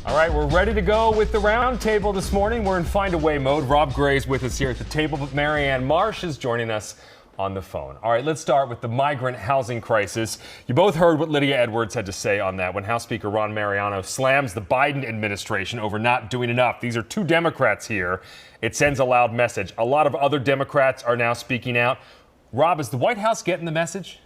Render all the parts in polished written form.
All right, we're ready to go with the round table this morning. We're in find a way mode. Rob Gray's with us here at the table, but Marianne Marsh is joining us on the phone. All right, let's start with the migrant housing crisis. You both heard what Lydia Edwards had to say on that when House Speaker Ron Mariano slams the Biden administration over not doing enough. These are two Democrats here. It sends a loud message. A lot of other Democrats are now speaking out. Rob, is the White House getting the message?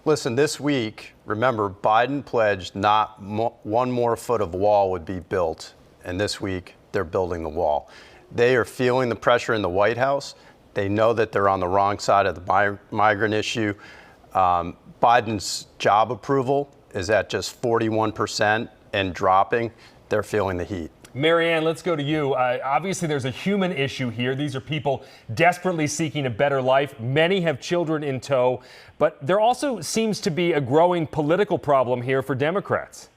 Listen, this week, remember, Biden pledged not one more foot of wall would be built. And this week, they're building the wall. They are feeling the pressure in the White House. They know that they're on the wrong side of the migrant issue. Biden's job approval is at just 41% and dropping. They're feeling the heat. Marianne, let's go to you. Obviously, there's a human issue here. These are people desperately seeking a better life. Many have children in tow. But there also seems to be a growing political problem here for Democrats.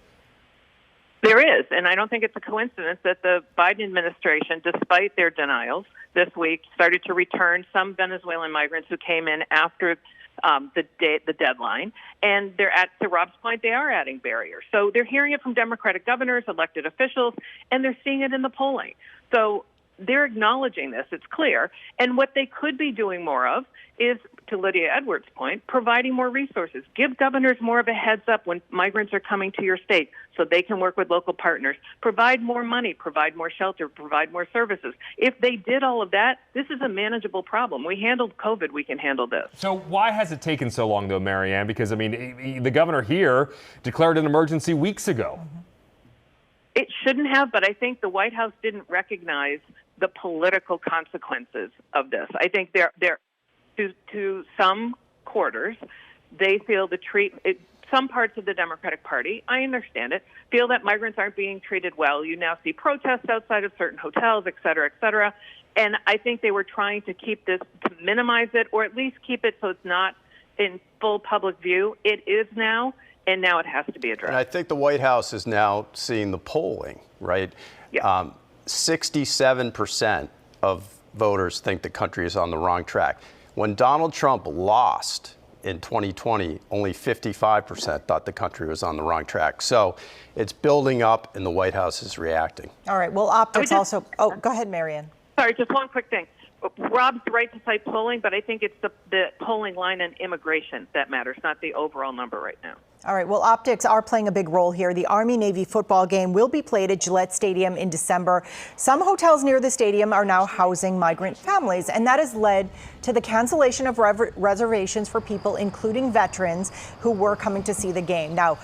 There is, and I don't think it's a coincidence that the Biden administration, despite their denials this week, started to return some Venezuelan migrants who came in after the deadline. And they're to Rob's point, they are adding barriers. So they're hearing it from Democratic governors, elected officials, and they're seeing it in the polling. So they're acknowledging this. It's clear. And what they could be doing more of is, to Lydia Edwards' point, providing more resources. Give governors more of a heads up when migrants are coming to your state so they can work with local partners. Provide more money, provide more shelter, provide more services. If they did all of that, this is a manageable problem. We handled COVID. We can handle this. So why has it taken so long, though, Marianne? Because, I mean, the governor here declared an emergency weeks ago. It shouldn't have, but I think the White House didn't recognize the political consequences of this. I think they're to some quarters, they feel some parts of the Democratic Party, I understand it, feel that migrants aren't being treated well. You now see protests outside of certain hotels, et cetera, et cetera. And I think they were trying to keep this, to minimize it, or at least keep it so it's not in full public view. It is now, and now it has to be addressed. And I think the White House is now seeing the polling, right? Yeah. 67% of voters think the country is on the wrong track. When Donald Trump lost in 2020, only 55% thought the country was on the wrong track. So it's building up, and the White House is reacting. All right. Well, optics also. Oh, go ahead, Marianne. Sorry, just one quick thing. Rob's right to cite polling, but I think it's the polling line on immigration that matters, not the overall number right now. All right. Well, optics are playing a big role here. The Army-Navy football game will be played at Gillette Stadium in December. Some hotels near the stadium are now housing migrant families, and that has led to the cancellation of reservations for people, including veterans, who were coming to see the game. Now,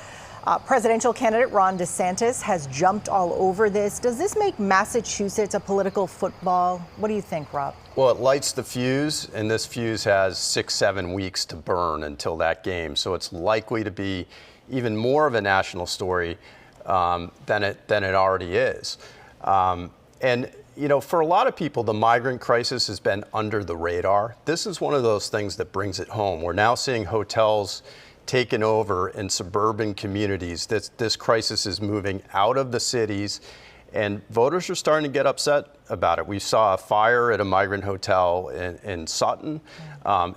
presidential candidate Ron DeSantis has jumped all over this. Does this make Massachusetts a political football? What do you think, Rob? Well, it lights the fuse, and this fuse has 6-7 weeks to burn until that game. So it's likely to be even more of a national story than it already is. And you know, for a lot of people, the migrant crisis has been under the radar. This is one of those things that brings it home. We're now seeing hotels taken over in suburban communities. This crisis is moving out of the cities, and voters are starting to get upset about it. We saw a fire at a migrant hotel in Sutton.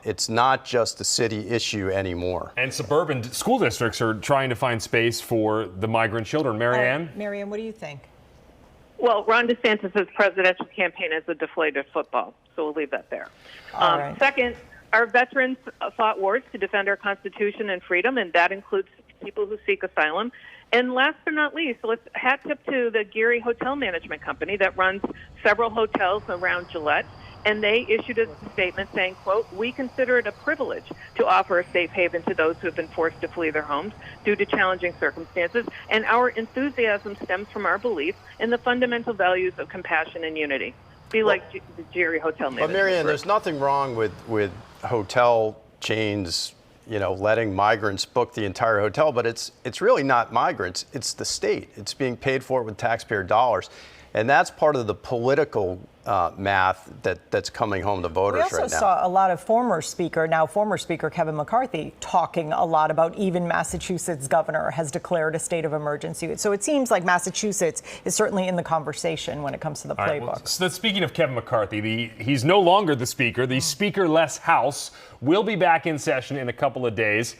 It's not just a city issue anymore. And suburban school districts are trying to find space for the migrant children. Marianne? Marianne, what do you think? Well, Ron DeSantis' presidential campaign is a deflated football, so we'll leave that there. All right. Second, our veterans fought wars to defend our Constitution and freedom, and that includes people who seek asylum. And last but not least, let's hat tip to the Geary Hotel Management Company that runs several hotels around Gillette, and they issued a statement saying, quote, "We consider it a privilege to offer a safe haven to those who have been forced to flee their homes due to challenging circumstances, and our enthusiasm stems from our belief in the fundamental values of compassion and unity." Be like the Geary Hotel Management. But Marianne, there's nothing wrong with hotel chains, you know, letting migrants book the entire hotel, but it's really not migrants, it's the state. It's being paid for with taxpayer dollars. And that's part of the political math that's coming home to voters right now. We also saw a lot of former Speaker Kevin McCarthy talking a lot about even Massachusetts governor has declared a state of emergency. So it seems like Massachusetts is certainly in the conversation when it comes to the playbook. Well, so speaking of Kevin McCarthy, he's no longer the speaker. The speaker-less House will be back in session in a couple of days.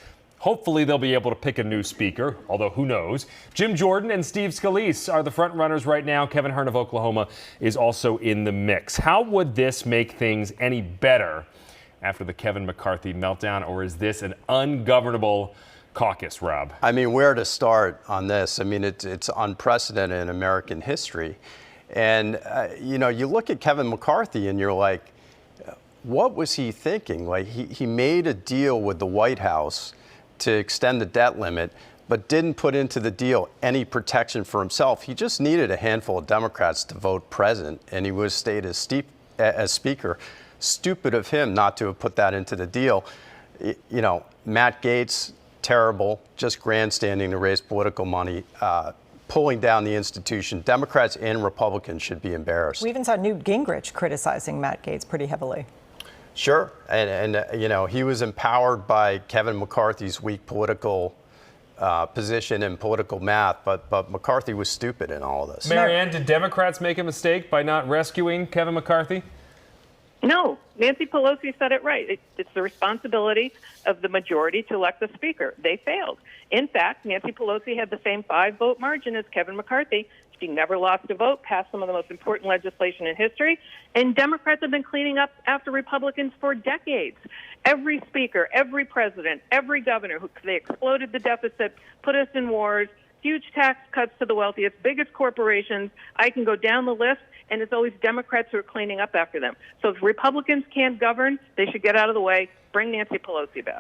Hopefully they'll be able to pick a new speaker, although who knows. Jim Jordan and Steve Scalise are the front runners right now. Kevin Hern of Oklahoma is also in the mix. How would this make things any better after the Kevin McCarthy meltdown, or is this an ungovernable caucus, Rob? I mean, where to start on this? I mean, it's unprecedented in American history. And, you know, you look at Kevin McCarthy and you're like, what was he thinking? Like, he made a deal with the White House to extend the debt limit, but didn't put into the deal any protection for himself. He just needed a handful of Democrats to vote present, and he would have stayed as Speaker. Stupid of him not to have put that into the deal. You know, Matt Gaetz, terrible, just grandstanding to raise political money, pulling down the institution. Democrats and Republicans should be embarrassed. We even saw Newt Gingrich criticizing Matt Gaetz pretty heavily. Sure, and you know, he was empowered by Kevin McCarthy's weak political position and political math, but McCarthy was stupid in all of this. Marianne, did Democrats make a mistake by not rescuing Kevin McCarthy? No, Nancy Pelosi said it right. It's the responsibility of the majority to elect the speaker. They failed. In fact, Nancy Pelosi had the same 5-vote margin as Kevin McCarthy. She never lost a vote, passed some of the most important legislation in history, and Democrats have been cleaning up after Republicans for decades. Every speaker, every president, every governor, they exploded the deficit, put us in wars, huge tax cuts to the wealthiest, biggest corporations. I can go down the list, and it's always Democrats who are cleaning up after them. So if Republicans can't govern, they should get out of the way, bring Nancy Pelosi back.